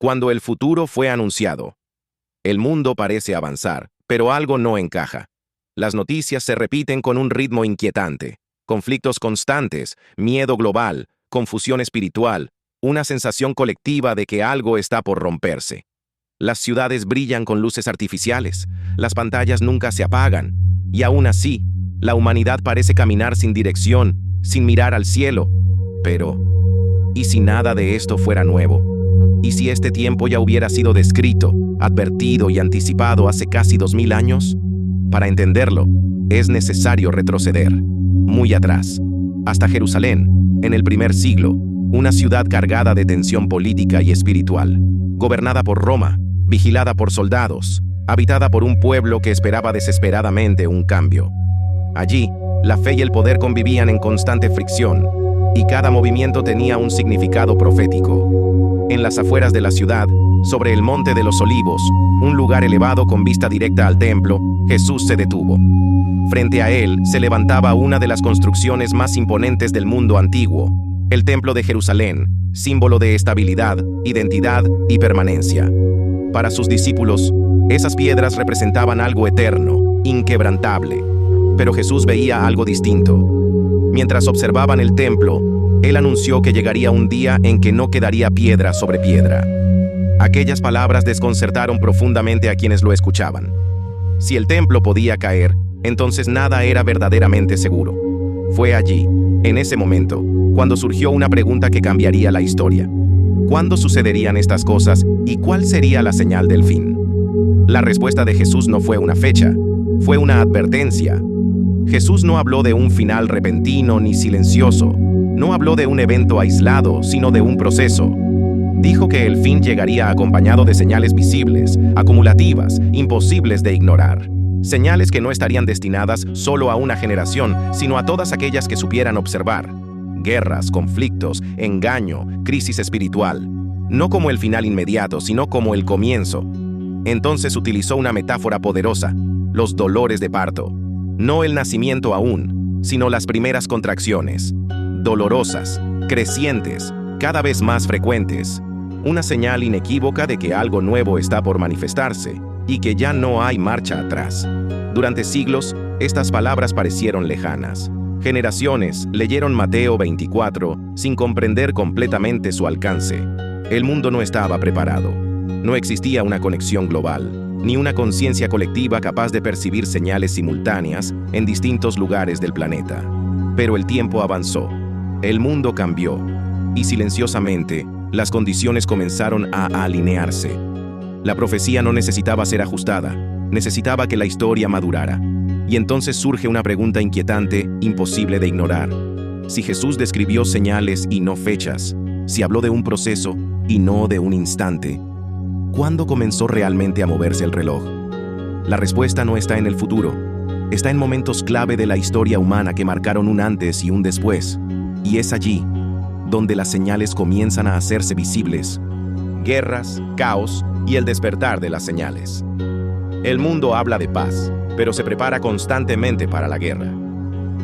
cuando el futuro fue anunciado. El mundo parece avanzar, pero algo no encaja. Las noticias se repiten con un ritmo inquietante. Conflictos constantes, miedo global, confusión espiritual, una sensación colectiva de que algo está por romperse. Las ciudades brillan con luces artificiales, las pantallas nunca se apagan, y aún así, la humanidad parece caminar sin dirección, sin mirar al cielo. Pero, ¿y si nada de esto fuera nuevo? ¿Y si este tiempo ya hubiera sido descrito, advertido y anticipado hace casi 2000 años? Para entenderlo, es necesario retroceder, muy atrás, hasta Jerusalén, en el primer siglo, una ciudad cargada de tensión política y espiritual, gobernada por Roma, vigilada por soldados, habitada por un pueblo que esperaba desesperadamente un cambio. Allí, la fe y el poder convivían en constante fricción, y cada movimiento tenía un significado profético. En las afueras de la ciudad, sobre el Monte de los Olivos, un lugar elevado con vista directa al templo, Jesús se detuvo. Frente a él se levantaba una de las construcciones más imponentes del mundo antiguo, el Templo de Jerusalén, símbolo de estabilidad, identidad y permanencia. Para sus discípulos, esas piedras representaban algo eterno, inquebrantable. Pero Jesús veía algo distinto. Mientras observaban el templo, Él anunció que llegaría un día en que no quedaría piedra sobre piedra. Aquellas palabras desconcertaron profundamente a quienes lo escuchaban. Si el templo podía caer, entonces nada era verdaderamente seguro. Fue allí, en ese momento, cuando surgió una pregunta que cambiaría la historia. ¿Cuándo sucederían estas cosas y cuál sería la señal del fin? La respuesta de Jesús no fue una fecha, fue una advertencia. Jesús no habló de un final repentino ni silencioso, no habló de un evento aislado, sino de un proceso. Dijo que el fin llegaría acompañado de señales visibles, acumulativas, imposibles de ignorar. Señales que no estarían destinadas solo a una generación, sino a todas aquellas que supieran observar. Guerras, conflictos, engaño, crisis espiritual. No como el final inmediato, sino como el comienzo. Entonces utilizó una metáfora poderosa: los dolores de parto. No el nacimiento aún, sino las primeras contracciones. Dolorosas, crecientes, cada vez más frecuentes. Una señal inequívoca de que algo nuevo está por manifestarse y que ya no hay marcha atrás. Durante siglos, estas palabras parecieron lejanas. Generaciones leyeron Mateo 24 sin comprender completamente su alcance. El mundo no estaba preparado. No existía una conexión global, ni una conciencia colectiva capaz de percibir señales simultáneas en distintos lugares del planeta. Pero el tiempo avanzó. El mundo cambió, y silenciosamente, las condiciones comenzaron a alinearse. La profecía no necesitaba ser ajustada, necesitaba que la historia madurara. Y entonces surge una pregunta inquietante, imposible de ignorar. Si Jesús describió señales y no fechas, si habló de un proceso y no de un instante, ¿cuándo comenzó realmente a moverse el reloj? La respuesta no está en el futuro, está en momentos clave de la historia humana que marcaron un antes y un después. Y es allí donde las señales comienzan a hacerse visibles. Guerras, caos y el despertar de las señales. El mundo habla de paz, pero se prepara constantemente para la guerra.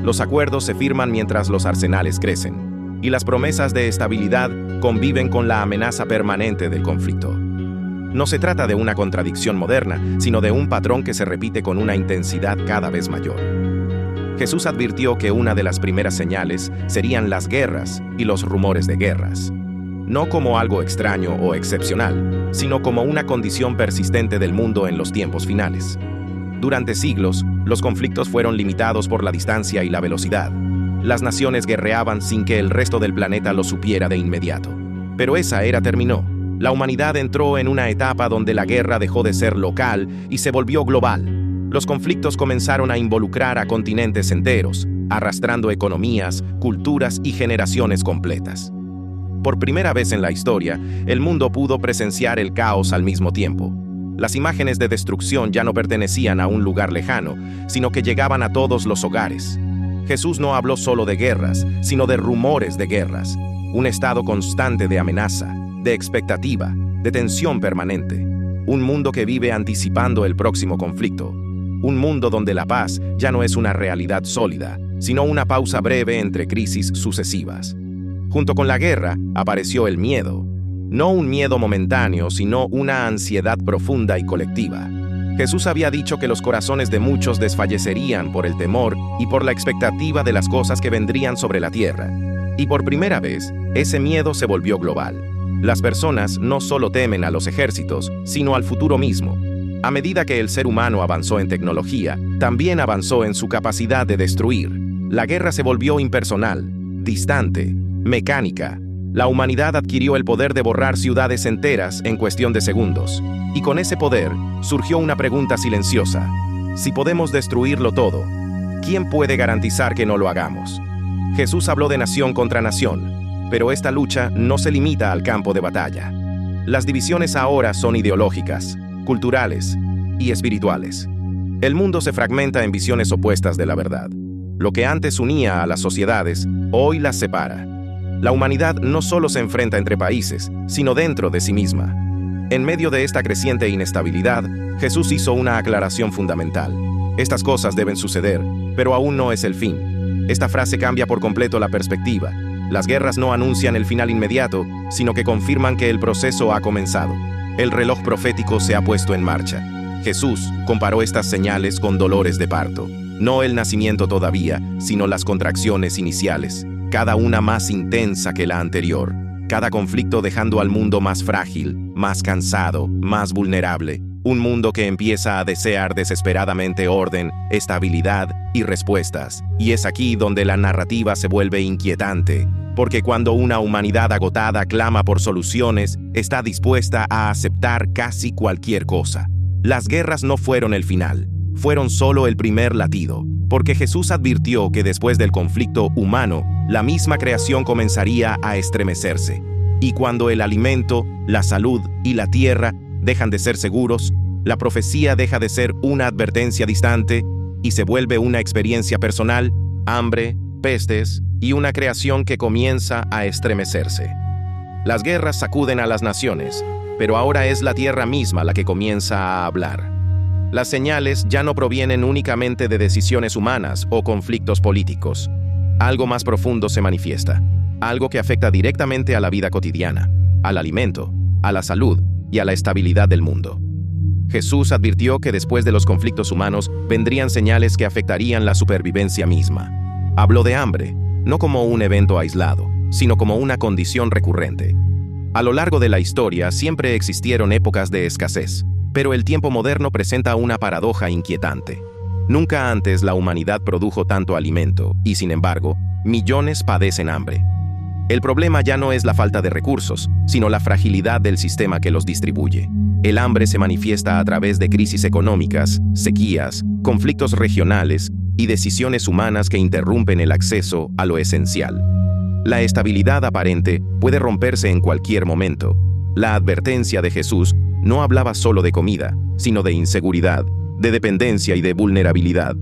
Los acuerdos se firman mientras los arsenales crecen, y las promesas de estabilidad conviven con la amenaza permanente del conflicto. No se trata de una contradicción moderna, sino de un patrón que se repite con una intensidad cada vez mayor. Jesús advirtió que una de las primeras señales serían las guerras y los rumores de guerras. No como algo extraño o excepcional, sino como una condición persistente del mundo en los tiempos finales. Durante siglos, los conflictos fueron limitados por la distancia y la velocidad. Las naciones guerreaban sin que el resto del planeta lo supiera de inmediato. Pero esa era terminó. La humanidad entró en una etapa donde la guerra dejó de ser local y se volvió global. Los conflictos comenzaron a involucrar a continentes enteros, arrastrando economías, culturas y generaciones completas. Por primera vez en la historia, el mundo pudo presenciar el caos al mismo tiempo. Las imágenes de destrucción ya no pertenecían a un lugar lejano, sino que llegaban a todos los hogares. Jesús no habló solo de guerras, sino de rumores de guerras, un estado constante de amenaza, de expectativa, de tensión permanente. Un mundo que vive anticipando el próximo conflicto. Un mundo donde la paz ya no es una realidad sólida, sino una pausa breve entre crisis sucesivas. Junto con la guerra apareció el miedo. No un miedo momentáneo, sino una ansiedad profunda y colectiva. Jesús había dicho que los corazones de muchos desfallecerían por el temor y por la expectativa de las cosas que vendrían sobre la tierra. Y por primera vez, ese miedo se volvió global. Las personas no solo temen a los ejércitos, sino al futuro mismo. A medida que el ser humano avanzó en tecnología, también avanzó en su capacidad de destruir. La guerra se volvió impersonal, distante, mecánica. La humanidad adquirió el poder de borrar ciudades enteras en cuestión de segundos. Y con ese poder, surgió una pregunta silenciosa. Si podemos destruirlo todo, ¿quién puede garantizar que no lo hagamos? Jesús habló de nación contra nación, pero esta lucha no se limita al campo de batalla. Las divisiones ahora son ideológicas, culturales y espirituales. El mundo se fragmenta en visiones opuestas de la verdad. Lo que antes unía a las sociedades, hoy las separa. La humanidad no solo se enfrenta entre países, sino dentro de sí misma. En medio de esta creciente inestabilidad, Jesús hizo una aclaración fundamental. Estas cosas deben suceder, pero aún no es el fin. Esta frase cambia por completo la perspectiva. Las guerras no anuncian el final inmediato, sino que confirman que el proceso ha comenzado. El reloj profético se ha puesto en marcha. Jesús comparó estas señales con dolores de parto. No el nacimiento todavía, sino las contracciones iniciales, cada una más intensa que la anterior. Cada conflicto dejando al mundo más frágil, más cansado, más vulnerable. Un mundo que empieza a desear desesperadamente orden, estabilidad y respuestas. Y es aquí donde la narrativa se vuelve inquietante, porque cuando una humanidad agotada clama por soluciones, está dispuesta a aceptar casi cualquier cosa. Las guerras no fueron el final, fueron solo el primer latido, porque Jesús advirtió que después del conflicto humano, la misma creación comenzaría a estremecerse. Y cuando el alimento, la salud y la tierra dejan de ser seguros, la profecía deja de ser una advertencia distante y se vuelve una experiencia personal, hambre, pestes y una creación que comienza a estremecerse. Las guerras sacuden a las naciones, pero ahora es la tierra misma la que comienza a hablar. Las señales ya no provienen únicamente de decisiones humanas o conflictos políticos. Algo más profundo se manifiesta, algo que afecta directamente a la vida cotidiana, al alimento, a la salud y a la estabilidad del mundo. Jesús advirtió que después de los conflictos humanos vendrían señales que afectarían la supervivencia misma. Habló de hambre, no como un evento aislado, sino como una condición recurrente. A lo largo de la historia siempre existieron épocas de escasez, pero el tiempo moderno presenta una paradoja inquietante. Nunca antes la humanidad produjo tanto alimento y, sin embargo, millones padecen hambre. El problema ya no es la falta de recursos, sino la fragilidad del sistema que los distribuye. El hambre se manifiesta a través de crisis económicas, sequías, conflictos regionales y decisiones humanas que interrumpen el acceso a lo esencial. La estabilidad aparente puede romperse en cualquier momento. La advertencia de Jesús no hablaba solo de comida, sino de inseguridad, de dependencia y de vulnerabilidad.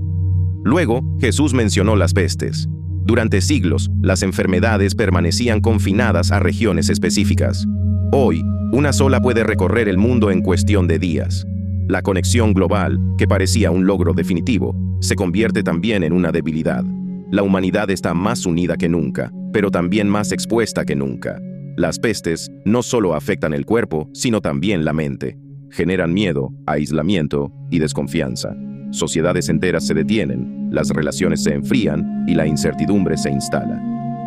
Luego, Jesús mencionó las pestes. Durante siglos, las enfermedades permanecían confinadas a regiones específicas. Hoy, una sola puede recorrer el mundo en cuestión de días. La conexión global, que parecía un logro definitivo, se convierte también en una debilidad. La humanidad está más unida que nunca, pero también más expuesta que nunca. Las pestes no solo afectan el cuerpo, sino también la mente. Generan miedo, aislamiento y desconfianza. Sociedades enteras se detienen, las relaciones se enfrían y la incertidumbre se instala.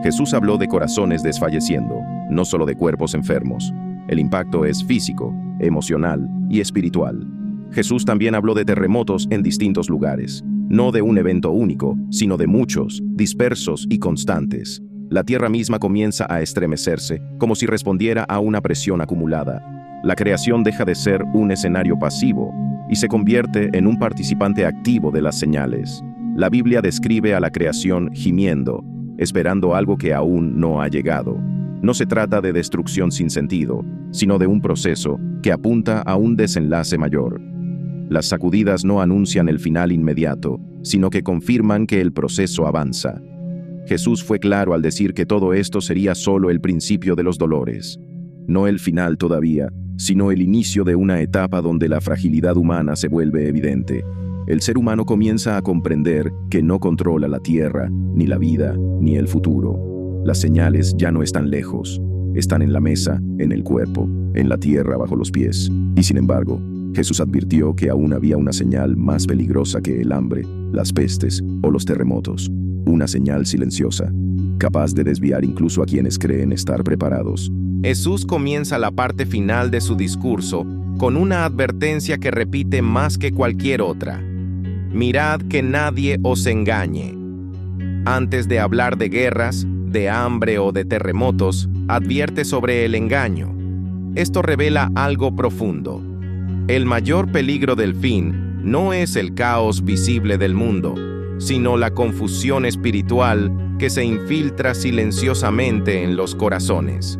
Jesús habló de corazones desfalleciendo, no solo de cuerpos enfermos. El impacto es físico, emocional y espiritual. Jesús también habló de terremotos en distintos lugares, no de un evento único, sino de muchos, dispersos y constantes. La tierra misma comienza a estremecerse, como si respondiera a una presión acumulada. La creación deja de ser un escenario pasivo y se convierte en un participante activo de las señales. La Biblia describe a la creación gimiendo, esperando algo que aún no ha llegado. No se trata de destrucción sin sentido, sino de un proceso que apunta a un desenlace mayor. Las sacudidas no anuncian el final inmediato, sino que confirman que el proceso avanza. Jesús fue claro al decir que todo esto sería solo el principio de los dolores. No el final todavía, sino el inicio de una etapa donde la fragilidad humana se vuelve evidente. El ser humano comienza a comprender que no controla la tierra, ni la vida, ni el futuro. Las señales ya no están lejos, están en la mesa, en el cuerpo, en la tierra bajo los pies. Y sin embargo, Jesús advirtió que aún había una señal más peligrosa que el hambre, las pestes o los terremotos. Una señal silenciosa, capaz de desviar incluso a quienes creen estar preparados. Jesús comienza la parte final de su discurso con una advertencia que repite más que cualquier otra. Mirad que nadie os engañe. Antes de hablar de guerras, de hambre o de terremotos, advierte sobre el engaño. Esto revela algo profundo. El mayor peligro del fin no es el caos visible del mundo, sino la confusión espiritual que se infiltra silenciosamente en los corazones.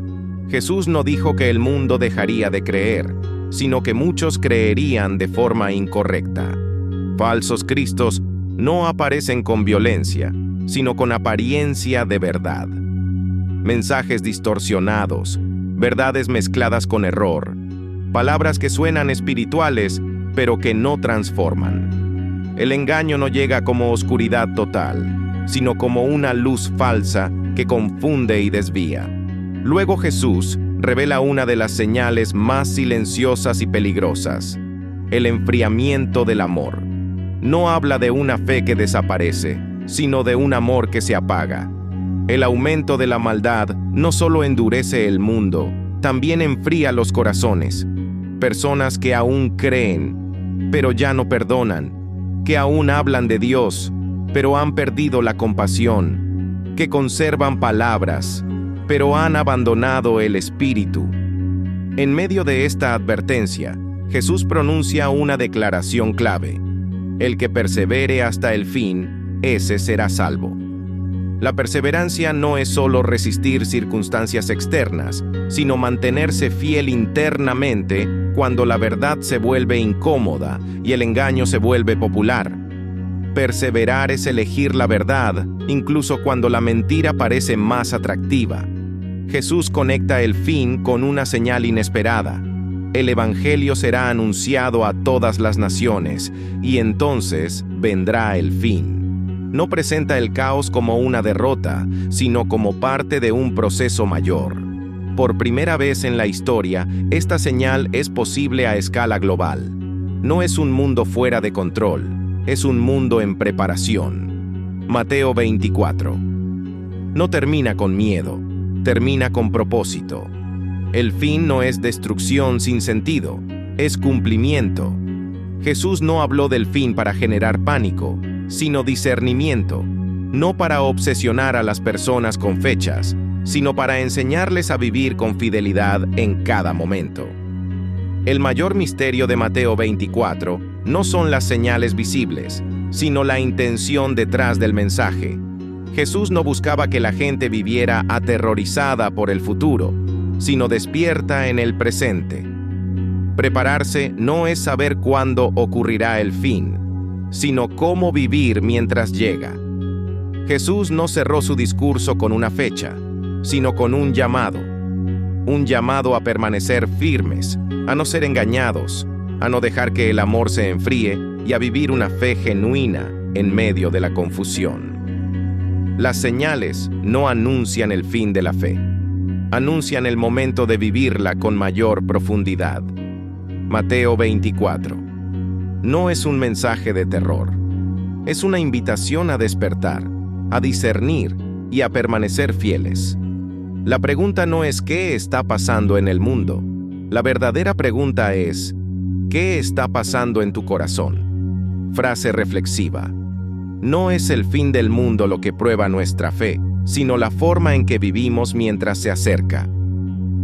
Jesús no dijo que el mundo dejaría de creer, sino que muchos creerían de forma incorrecta. Falsos cristos no aparecen con violencia, sino con apariencia de verdad. Mensajes distorsionados, verdades mezcladas con error, palabras que suenan espirituales, pero que no transforman. El engaño no llega como oscuridad total, sino como una luz falsa que confunde y desvía. Luego Jesús revela una de las señales más silenciosas y peligrosas: el enfriamiento del amor. No habla de una fe que desaparece, sino de un amor que se apaga. El aumento de la maldad no solo endurece el mundo, también enfría los corazones. Personas que aún creen, pero ya no perdonan, que aún hablan de Dios, pero han perdido la compasión, que conservan palabras, pero han abandonado el espíritu. En medio de esta advertencia, Jesús pronuncia una declaración clave: el que persevere hasta el fin, ese será salvo. La perseverancia no es solo resistir circunstancias externas, sino mantenerse fiel internamente cuando la verdad se vuelve incómoda y el engaño se vuelve popular. Perseverar es elegir la verdad, incluso cuando la mentira parece más atractiva. Jesús conecta el fin con una señal inesperada. El Evangelio será anunciado a todas las naciones, y entonces vendrá el fin. No presenta el caos como una derrota, sino como parte de un proceso mayor. Por primera vez en la historia, esta señal es posible a escala global. No es un mundo fuera de control, es un mundo en preparación. Mateo 24. No termina con miedo, termina con propósito. El fin no es destrucción sin sentido, es cumplimiento. Jesús no habló del fin para generar pánico, sino discernimiento, no para obsesionar a las personas con fechas, sino para enseñarles a vivir con fidelidad en cada momento. El mayor misterio de Mateo 24 no son las señales visibles, sino la intención detrás del mensaje. Jesús no buscaba que la gente viviera aterrorizada por el futuro, sino despierta en el presente. Prepararse no es saber cuándo ocurrirá el fin, sino cómo vivir mientras llega. Jesús no cerró su discurso con una fecha, sino con un llamado a permanecer firmes, a no ser engañados, a no dejar que el amor se enfríe y a vivir una fe genuina en medio de la confusión. Las señales no anuncian el fin de la fe, anuncian el momento de vivirla con mayor profundidad. Mateo 24. No es un mensaje de terror. Es una invitación a despertar, a discernir y a permanecer fieles. La pregunta no es ¿qué está pasando en el mundo? La verdadera pregunta es ¿qué está pasando en tu corazón? Frase reflexiva. No es el fin del mundo lo que prueba nuestra fe, sino la forma en que vivimos mientras se acerca.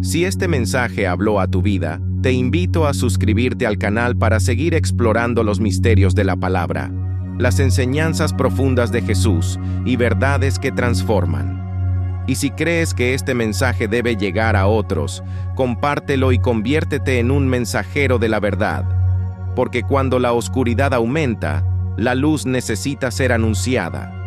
Si este mensaje habló a tu vida, te invito a suscribirte al canal para seguir explorando los misterios de la palabra, las enseñanzas profundas de Jesús y verdades que transforman. Y si crees que este mensaje debe llegar a otros, compártelo y conviértete en un mensajero de la verdad, porque cuando la oscuridad aumenta, la luz necesita ser anunciada.